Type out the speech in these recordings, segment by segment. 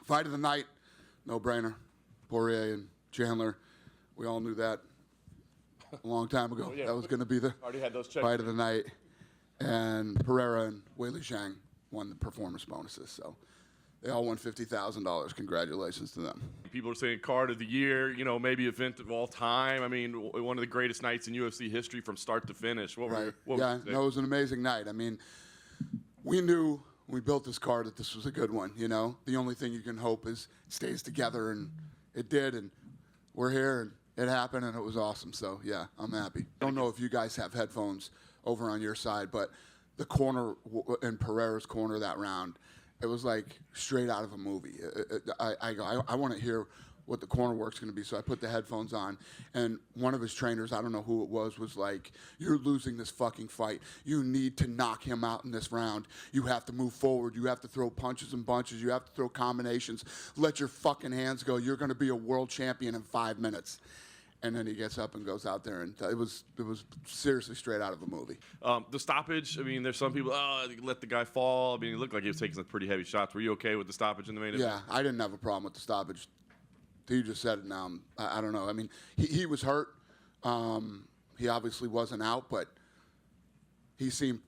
Fight of the night, no brainer. Poirier and Chandler. We all knew that a long time ago. That was going to be the already had those fight of the night. And Pereira and Weili Zhang won the performance bonuses. So they all won $50,000. Congratulations to them. People are saying card of the year, maybe event of all time. I mean, one of the greatest nights in UFC history from start to finish. What right. What yeah, no, it was an amazing night. I mean, we knew when we built this card that this was a good one, The only thing you can hope is it stays together, and it did, and we're here, and it happened, and it was awesome. So, yeah, I'm happy. I don't know if you guys have headphones over on your side, but the corner in Pereira's corner that round, it was like straight out of a movie. I want to hear what the corner work's going to be, so I put the headphones on, and one of his trainers, I don't know who it was like, "You're losing this fucking fight. You need to knock him out in this round. You have to move forward. You have to throw punches and bunches. You have to throw combinations. Let your fucking hands go. You're going to be a world champion in 5 minutes." And then he gets up and goes out there, and it was seriously straight out of a movie. The stoppage, I mean, there's some people, let the guy fall. I mean, it looked like he was taking some pretty heavy shots. Were you okay with the stoppage in the main event? Yeah, I didn't have a problem with the stoppage. You just said it now. I don't know. I mean, he was hurt. He obviously wasn't out, but he seemed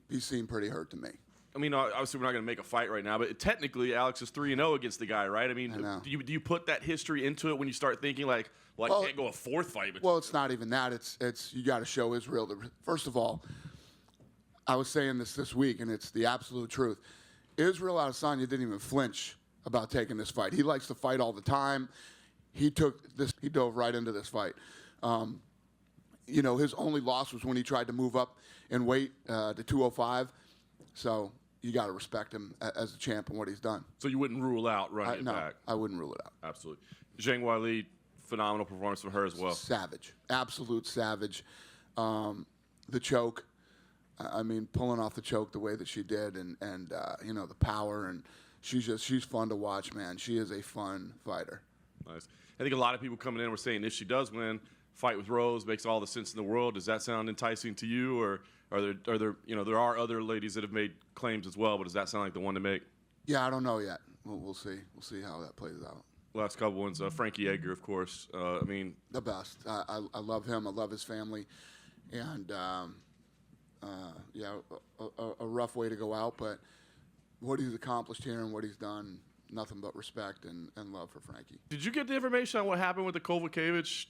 pretty hurt to me. I mean, obviously we're not going to make a fight right now, but technically Alex is 3-0 against the guy, right? I mean, do you put that history into it when you start thinking I can't go a fourth fight? Well, it's not even that. It's you got to show Israel. First of all, I was saying this week, and it's the absolute truth. Israel Adesanya didn't even flinch about taking this fight. He likes to fight all the time. He dove right into this fight. His only loss was when he tried to move up in weight to 205. So you got to respect him as a champ and what he's done. So you wouldn't rule out running it back? I wouldn't rule it out. Absolutely. Zhang Weili, phenomenal performance from her as well. Savage. Absolute savage. The choke. I mean, pulling off the choke the way that she did, and the power, and she's fun to watch, man. She is a fun fighter. Nice. I think a lot of people coming in were saying if she does win, fight with Rose makes all the sense in the world. Does that sound enticing to you, or are there there are other ladies that have made claims as well, but does that sound like the one to make? Yeah, I don't know yet. We'll see. We'll see how that plays out. Last couple ones, Frankie Edgar, of course. I mean, the best. I love him. I love his family, and a rough way to go out, but what he's accomplished here and what he's done, nothing but respect and love for Frankie. Did you get the information on what happened with the Kovacevic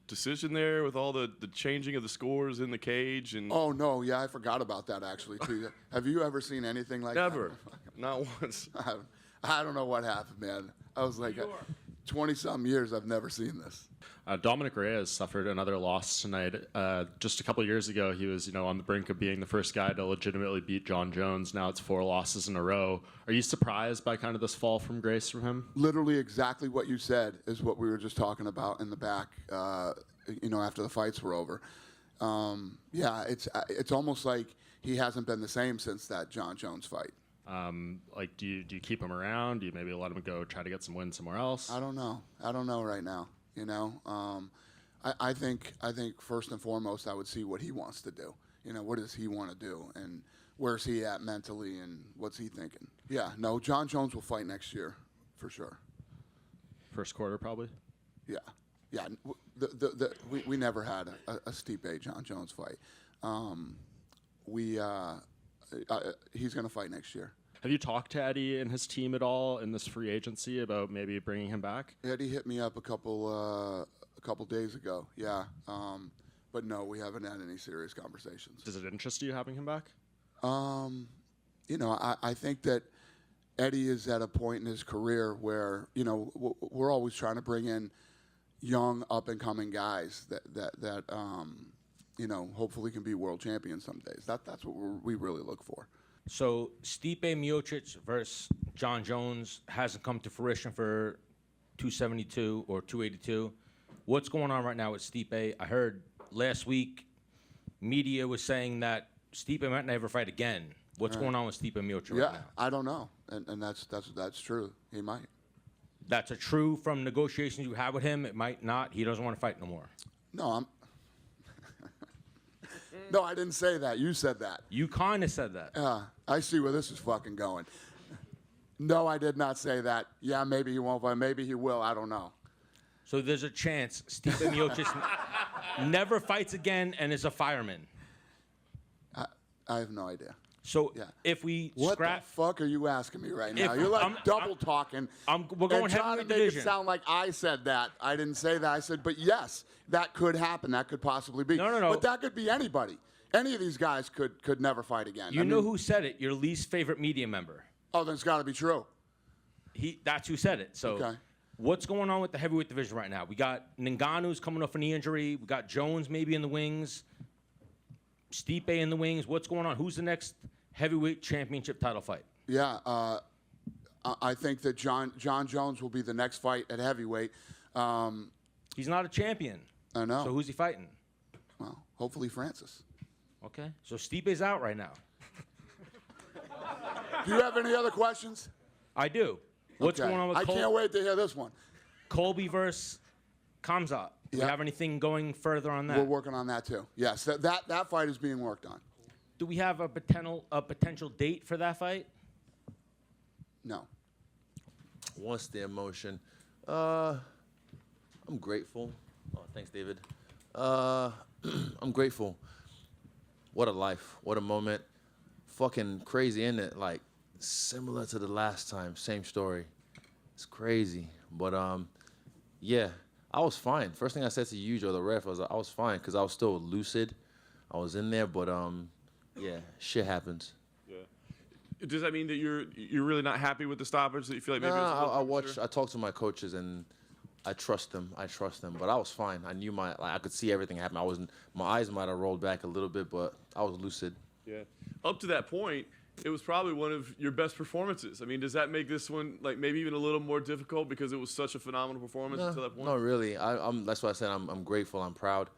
decision there, with all the changing of the scores in the cage? And oh, no, yeah, I forgot about that, actually, too. Have you ever seen anything like that? Never. Not once. I don't know what happened, man. I was like, 20-something years, I've never seen this. Dominic Reyes suffered another loss tonight. Just a couple of years ago, he was, on the brink of being the first guy to legitimately beat John Jones. Now it's 4 losses in a row. Are you surprised by kind of this fall from grace from him? Literally exactly what you said is what we were just talking about in the back, after the fights were over. It's almost like he hasn't been the same since that John Jones fight. Do you keep him around? Do you maybe let him go try to get some wins somewhere else? I don't know right now. I think first and foremost I would see what he wants to do. What does he want to do, and where's he at mentally, and what's he thinking? Yeah, no, John Jones will fight next year for sure. First quarter probably. Yeah. We never had a Stipe John Jones fight. He's going to fight next year. Have you talked to Eddie and his team at all in this free agency about maybe bringing him back? Eddie hit me up a couple days ago. Yeah, but no, we haven't had any serious conversations. Does it interest you having him back? I think that Eddie is at a point in his career where we're always trying to bring in young up and coming guys that hopefully can be world champions some days. That's what we really look for. So Stipe Miocic versus John Jones hasn't come to fruition for 272 or 282. What's going on right now with Stipe? I heard last week media was saying that Stipe might never fight again. What's going on with Stipe Miocic right now? I don't know, and that's true. He might. That's a true from negotiations you have with him. It might not. He doesn't want to fight no more. No, No, I didn't say that. You said that. You kind of said that. I see where this is fucking going. No, I did not say that. Yeah, maybe he won't, but maybe he will. I don't know. So there's a chance Stipe Miocic never fights again and is a fireman. I have no idea. So Yeah. if we What scrap, the fuck are you asking me right now? If You're like I'm- double talking. we're going and trying to heavyweight make division. it sound like I said that. I didn't say that. I said, but yes, that could happen. That could possibly be. No. But that could be anybody. Any of these guys could never fight again. you know who said it? Your least favorite media member. Oh, then it's got to be true. That's who said it. So Okay. what's going on with the heavyweight division right now? We got Ngannou's coming off a knee injury. We got Jones maybe in the wings. Stipe in the wings. What's going on? Who's the next heavyweight championship title fight? Yeah, I think that John Jones will be the next fight at heavyweight. He's not a champion. I know. So who's he fighting? Well, hopefully Francis. Okay. So Stipe's out right now. Do you have any other questions? I do. What's Okay. going on with I can't wait to hear this one. Colby versus Kamzat? Do we Yeah. have anything going further on that? We're working on that too. Yes, that fight is being worked on. Do we have a potential date for that fight? No. What's the emotion? I'm grateful. Oh, thanks, David. I'm grateful. What a life. What a moment. Fucking crazy, isn't it? Like, similar to the last time. Same story. It's crazy. But, yeah, I was fine. First thing I said to you, Joe, the ref, I was fine because I was still lucid. I was in there, but, yeah, shit happens. Yeah. Does that mean that you're really not happy with the stoppage? That you feel like maybe it was a little premature? I talked to my coaches and I trust them. But I was fine. I knew I could see everything happen. My eyes might have rolled back a little bit, but I was lucid. Yeah. Up to that point, it was probably one of your best performances. I mean, does that make this one like maybe even a little more difficult because it was such a phenomenal performance until that point? No, really. That's why I said I'm grateful. I'm proud.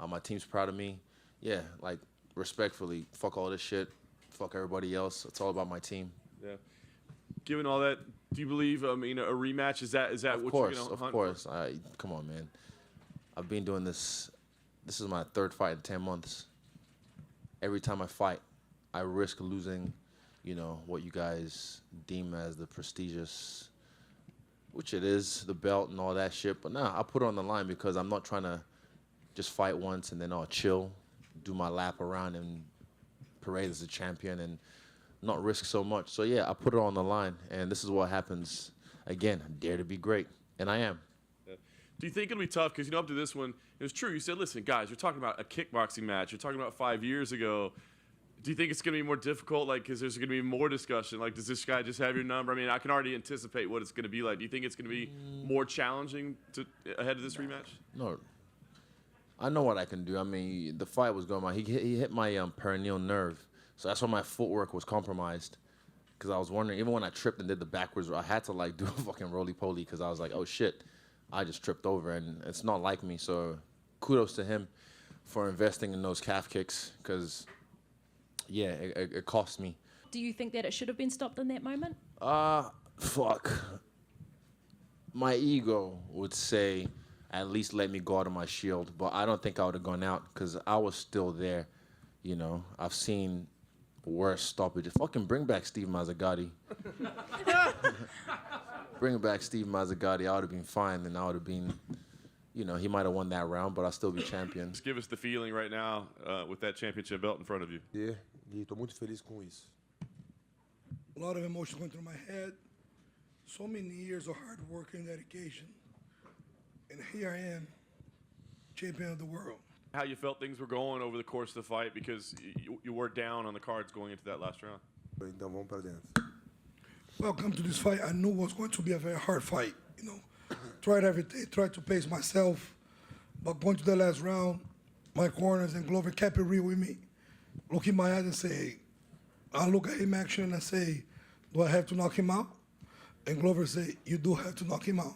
My team's proud of me. Yeah, like respectfully, fuck all this shit. Fuck everybody else. It's all about my team. Yeah. Given all that, do you believe? I mean, a rematch is that Of what course, you're gonna of hunt course. Come on, man. I've been doing this. This is my third fight in 10 months. Every time I fight, I risk losing, what you guys deem as the prestigious, which it is, the belt and all that shit. But nah, I put it on the line because I'm not trying to just fight once and then I'll chill, do my lap around and parade as a champion and not risk so much. So yeah, I put it on the line, and this is what happens. Again, I dare to be great, and I am. Yeah. Do you think it'll be tough? Because up to this one, it was true. You said, listen, guys, you're talking about a kickboxing match. You're talking about 5 years ago. Do you think it's going to be more difficult? Like, because there's going to be more discussion. Like, does this guy just have your number? I mean, I can already anticipate what it's going to be like. Do you think it's going to be more challenging ahead of this rematch? No, I know what I can do. I mean, the fight was going on. He hit my perineal nerve, so that's why my footwork was compromised. Because I was wondering, even when I tripped and did the backwards, I had to like do a fucking roly-poly because I was like, oh shit, I just tripped over, and it's not like me. So kudos to him for investing in those calf kicks because, yeah, it cost me. Do you think that it should have been stopped in that moment? Fuck. My ego would say, at least let me go out of my shield, but I don't think I would have gone out because I was still there. I've seen worse stoppages. Fucking bring back Steve Mazzagatti. Bring back Steve Mazzagatti. I would have been fine, and I would have been, he might have won that round, but I'll still be champion. Just give us the feeling right now with that championship belt in front of you. E estou muito feliz com isso. A lot of emotion went through my head. So many years of hard work and dedication. And here I am, champion of the world. How you felt things were going over the course of the fight because you were down on the cards going into that last round. Então vamos para dentro. Welcome to this fight. I knew it was going to be a very hard fight. Tried everything, tried to pace myself. But going to the last round, my corners and Glover kept it real with me. Look in my eyes and say, I look at him action and I say, do I have to knock him out? And Glover say, you do have to knock him out.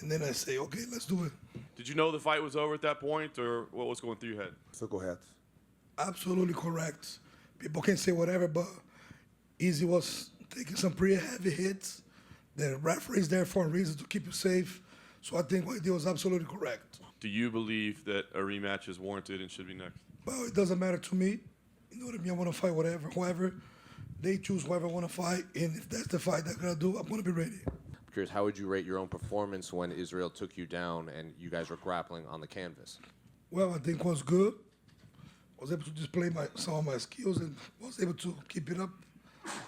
And then I say, okay, let's do it. Did you know the fight was over at that point, or what was going through your head? Foi correto. Absolutely correct. People can say whatever, but Easy was taking some pretty heavy hits. The referee's there for a reason to keep you safe. So I think what he did was absolutely correct. Do you believe that a rematch is warranted and should be next? Well, it doesn't matter to me. You know what I mean? I want to fight whoever. they choose whoever I want to fight, and if that's the fight they're gonna do, I'm gonna be ready. I'm curious, how would you rate your own performance when Israel took you down and you guys were grappling on the canvas? Well, I think was good. I was able to display some of my skills and was able to keep it up.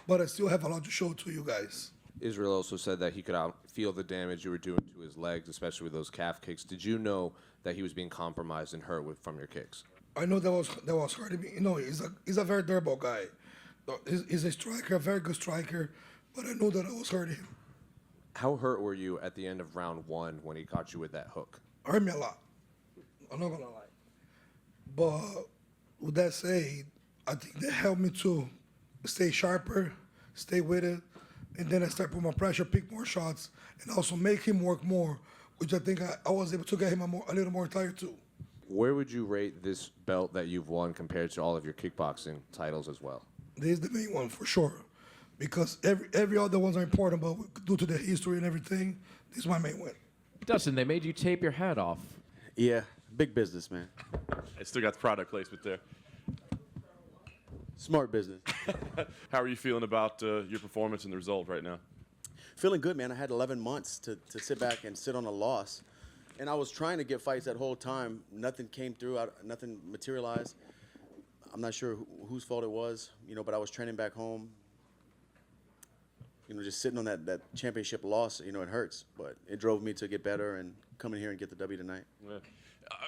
But I still have a lot to show to you guys. Israel also said that he could feel the damage you were doing to his legs, especially with those calf kicks. Did you know that he was being compromised and hurt from your kicks? I know that was hurting me. You know, he's a very durable guy. He's a striker, a very good striker. But I know that I was hurting him. How hurt were you at the end of round 1 when he caught you with that hook? Hurt me a lot. I'm not gonna lie. But with that said, I think that helped me to stay sharper, stay with it, and then I start putting more pressure, pick more shots, and also make him work more, which I think I was able to get him a little more tired too. Where would you rate this belt that you've won compared to all of your kickboxing titles as well? This is the main one for sure, because every other ones are important, but due to the history and everything, this is my main win. Dustin, they made you tape your hat off. Yeah, big business, man. I still got the product placement there. Smart business. How are you feeling about your performance and the result right now? Feeling good, man. I had 11 months to sit back and sit on a loss. And I was trying to get fights that whole time. Nothing came through. Nothing materialized. I'm not sure whose fault it was, but I was training back home. Just sitting on that championship loss, it hurts. But it drove me to get better and come in here and get the W tonight. Yeah.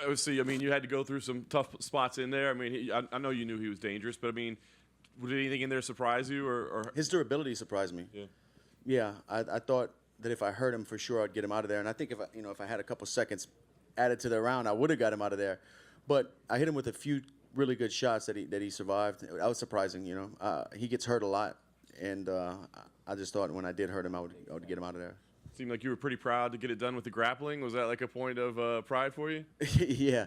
Obviously, you had to go through some tough spots in there. I know you knew he was dangerous, but did anything in there surprise you? Or his durability surprised me. Yeah, I thought that if I hurt him for sure, I'd get him out of there. And I think if I had a couple seconds added to the round, I would have got him out of there. But I hit him with a few really good shots that he survived. That was surprising. He gets hurt a lot, and I just thought when I did hurt him, I would get him out of there. Seemed like you were pretty proud to get it done with the grappling. Was that like a point of pride for you? Yeah.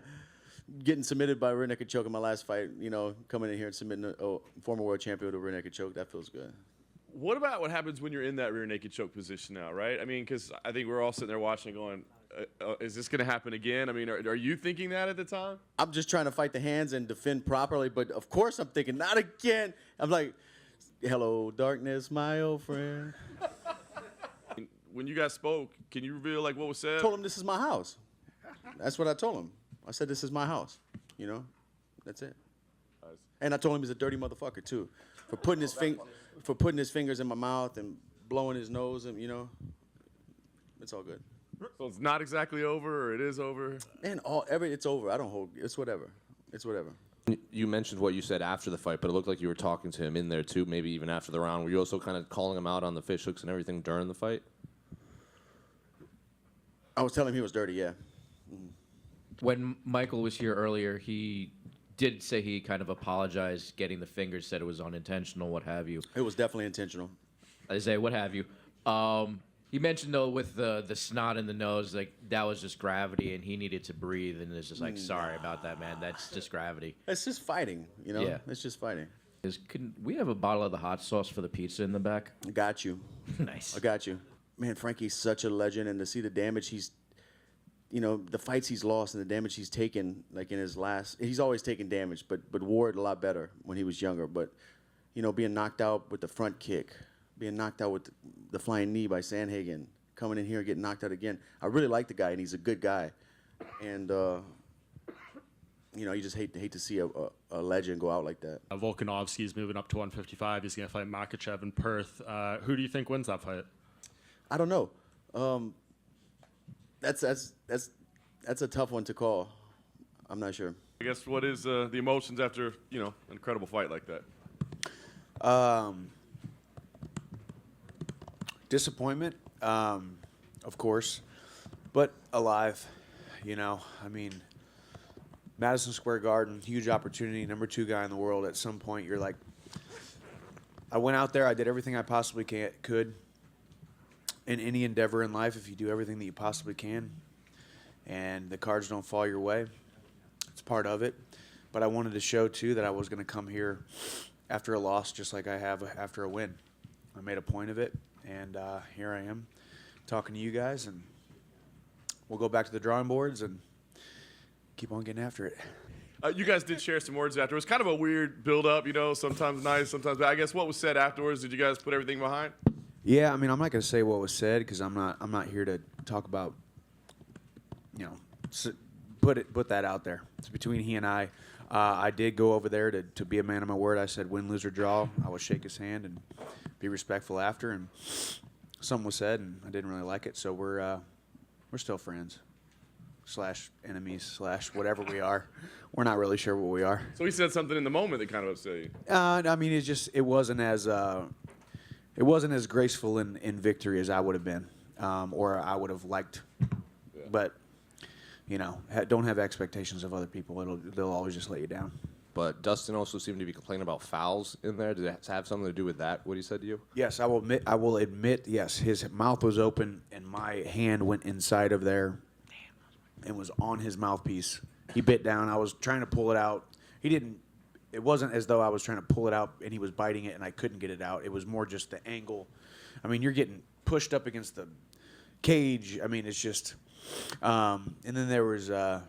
Getting submitted by rear naked choke in my last fight, coming in here and submitting a former world champion with a rear naked choke, that feels good. What about what happens when you're in that rear naked choke position now, right? Because I think we're all sitting there watching going, is this going to happen again? Are you thinking that at the time? I'm just trying to fight the hands and defend properly, but of course I'm thinking, not again. I'm like, hello, darkness, my old friend. When you guys spoke, can you reveal what was said? I told him this is my house. That's what I told him. I said this is my house. That's it. Nice. And I told him he's a dirty motherfucker too, for putting his fingers in my mouth and blowing his nose, and it's all good. So it's not exactly over, or it is over. And it's over. I don't hold. It's whatever. It's whatever. You mentioned what you said after the fight, but it looked like you were talking to him in there too, maybe even after the round. Were you also kind of calling him out on the fish hooks and everything during the fight? I was telling him he was dirty, yeah. When Michael was here earlier, he did say he kind of apologized getting the fingers, said it was unintentional, what have you. It was definitely intentional. Isaiah, what have you. He mentioned, though, with the snot in the nose, that was just gravity, and he needed to breathe, and it's just sorry about that, man. That's just gravity. It's just fighting, Yeah. It's just fighting. Can we have a bottle of the hot sauce for the pizza in the back? I got you. Nice. I got you. Man, Frankie's such a legend, and to see the damage the fights he's lost and the damage he's taken, in his last, he's always taken damage, but Ward a lot better when he was younger. But, being knocked out with the front kick, being knocked out with the flying knee by Sandhagen, coming in here and getting knocked out again. I really like the guy, and he's a good guy. And, you just hate to see a legend go out like that. Volkanovski's moving up to 155. He's going to fight Makhachev in Perth. Who do you think wins that fight? I don't know. That's a tough one to call. I'm not sure. I guess what is the emotions after an incredible fight like that? Disappointment, of course, but alive. Madison Square Garden, huge opportunity, number 2 guy in the world. At some point, you're like, I went out there, I did everything I possibly could. In any endeavor in life, if you do everything that you possibly can and the cards don't fall your way, it's part of it. But I wanted to show, too, that I was going to come here after a loss just like I have after a win. I made a point of it, and here I am talking to you guys, and we'll go back to the drawing boards and keep on getting after it. You guys did share some words afterwards. Kind of a weird build-up, you know, sometimes nice, sometimes bad. I guess what was said afterwards, did you guys put everything behind? Yeah, I mean, I'm not going to say what was said because I'm not here to talk about, you know, put that out there. It's between he and I. I did go over there to be a man of my word. I said win, lose, or draw. I would shake his hand and be respectful after. And something was said, and I didn't really like it. So we're still friends / enemies / whatever we are. We're not really sure what we are. So he said something in the moment that kind of upset you. I mean, it wasn't as graceful in victory as I would have been, or I would have liked. Yeah. But you know, don't have expectations of other people. They'll always just let you down. But Dustin also seemed to be complaining about fouls in there. Did it have something to do with that, what he said to you? Yes, I will admit, yes, his mouth was open and my hand went inside of there and was on his mouthpiece. He bit down. I was trying to pull it out. It wasn't as though I was trying to pull it out and he was biting it and I couldn't get it out. It was more just the angle. I mean, you're getting pushed up against the cage. I mean, it's just... and then there was... I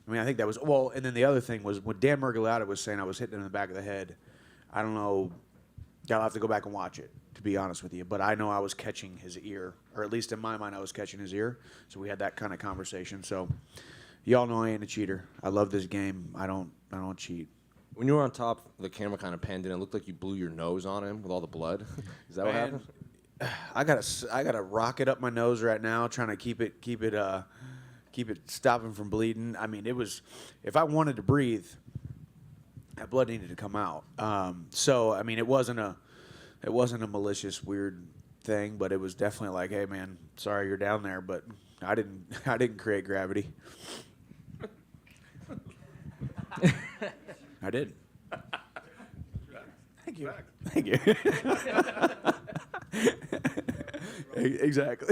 think that was... Well, and then the other thing was when Dan Murgulata was saying I was hitting him in the back of the head, I don't know... I'll have to go back and watch it, to be honest with you. But I know I was catching his ear, or at least in my mind I was catching his ear. So we had that kind of conversation. So y'all know I ain't a cheater. I love this game. I don't cheat. When you were on top, the camera kind of panned in. It looked like you blew your nose on him with all the blood. Is that what happened? I got a rocket up my nose right now, trying to keep it stopping from bleeding. I mean, it was, if I wanted to breathe, that blood needed to come out. So I mean, it wasn't a malicious weird thing, but it was definitely like, hey man, sorry you're down there, but I didn't create gravity. I did. Thank you. Thank you. Exactly.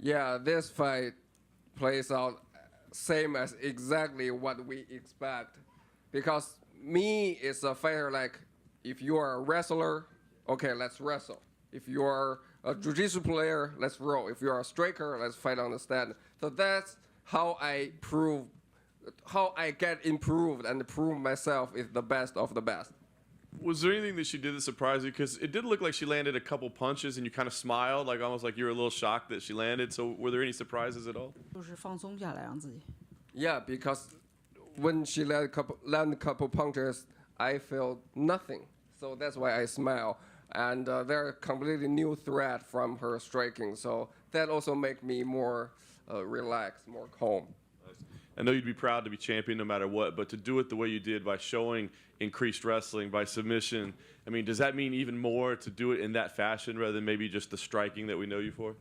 Yeah, this fight plays out same as exactly what we expect. Because me is a fighter like, if you are a wrestler, okay, let's wrestle. If you are a jiu-jitsu player, let's roll. If you are a striker, let's fight on the stand. So that's how I get improved and prove myself is the best of the best. Was there anything that she did that surprised you? Because it did look like she landed a couple punches and you kind of smiled, like almost like you were a little shocked that she landed. So were there any surprises at all? Yeah, because when she land a couple punches, I feel nothing. So that's why I smile. And they're a completely new threat from her striking. So that also make me more relaxed, more calm. I know you'd be proud to be champion no matter what, but to do it the way you did by showing increased wrestling, by submission, I mean, does that mean even more to do it in that fashion rather than maybe just the striking that we know you for?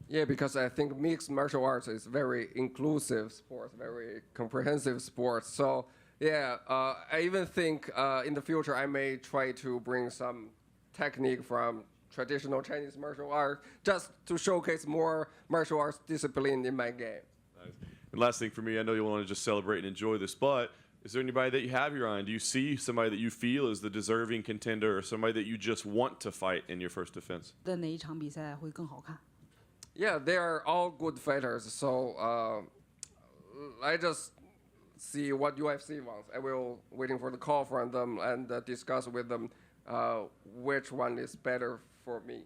Yeah, because I think mixed martial arts is very inclusive sport, very comprehensive sport. So yeah, I even think in the future I may try to bring some technique from traditional Chinese martial art just to showcase more martial arts discipline in my game. Nice. And last thing for me, I know you want to just celebrate and enjoy this, but is there anybody that you have your eye on? Do you see somebody that you feel is the deserving contender or somebody that you just want to fight in your first defense? Yeah, they are all good fighters, so I just see what UFC wants. I will waiting for the call from them and discuss with them which one is better for me.